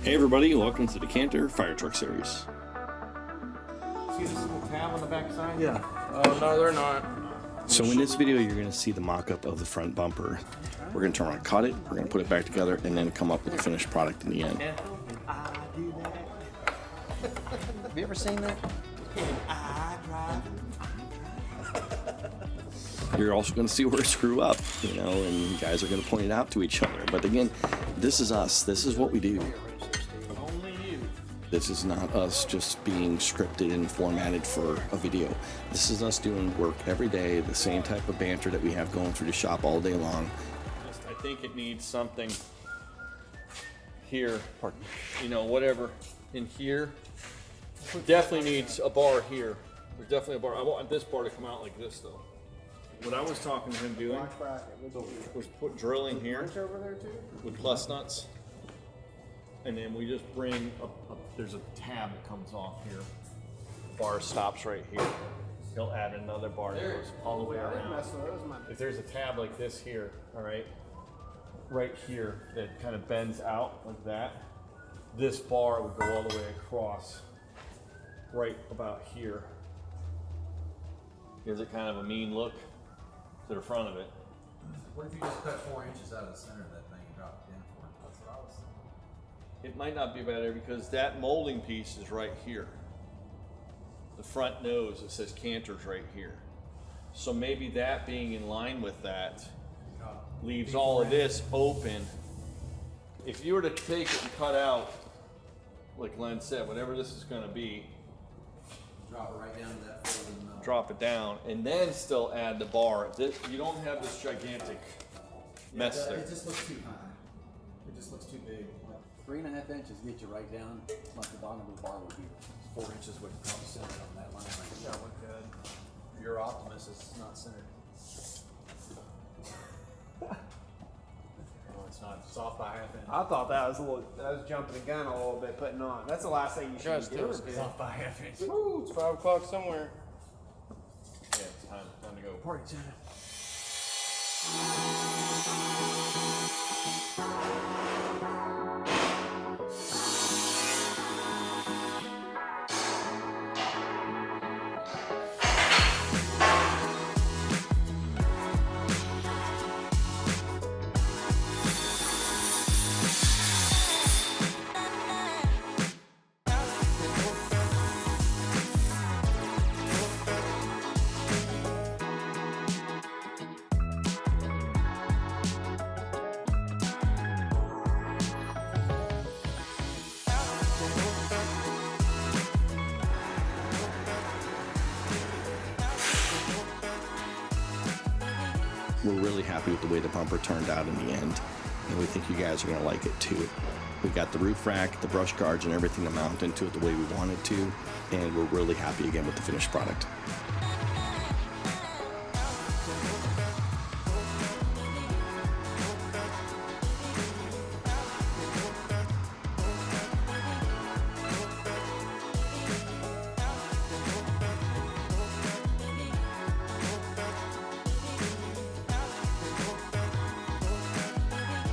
Hey everybody, welcome to the Canter Fire Truck Series. See this little tab on the back side? Yeah. Oh, no, they're not. So in this video, you're going to see the mock-up of the front bumper. We're going to turn around, cut it, we're going to put it back together, and then come up with the finished product in the end. Have you ever seen that? You're also going to see where it screw up, you know, and you guys are going to point it out to each other. But again, this is us. This is what we do. Only you. This is not us just being scripted and formatted for a video. This is us doing work every day, the same type of banter that we have going through the shop all day long. I think it needs something here, you know, whatever in here. Definitely needs a bar here. There's definitely a bar. I want this bar to come out like this though. What I was talking to him doing was put drilling here with plus nuts, and then we just bring there's a tab that comes off here. The bar stops right here. He'll add another bar that goes all the way around. If there's a tab like this here, all right, right here that kind of bends out like that, this bar would go all the way across right about here. Gives it kind of a mean look to the front of it. What if you just cut 4 inches out of the center of that thing and drop it in for it? That's what I was thinking. It might not be bad there because that molding piece is right here. The front nose, it says Canter's right here. So maybe that being in line with that leaves all of this open. If you were to take it and cut out, like Len said, whatever this is going to be, Drop it right down to that fold in the middle. drop it down, and then still add the bar. You don't have this gigantic mess there. It just looks too high. It just looks too big. 3.5 inches get you right down like the bottom of the bar would be. 4 inches would probably center on that line. Yeah, look good. Your Optimus is not centered. Oh, it's not. It's off by 1/2 inch. I thought that was jumping the gun a little bit, putting on. That's the last thing you should do. It's off by 1/2 inch. Woo, it's 5 o'clock somewhere. Yeah, it's time to go. Party time. We're really happy with the way the bumper turned out in the end, and we think you guys are going to like it too. We got the roof rack, the brush guards, and everything to mount into it the way we wanted to, and we're really happy again with the finished product.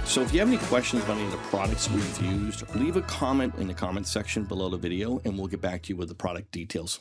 So if you have any questions about any of the products we've used, leave a comment in the comment section below the video and we'll get back to you with the product details.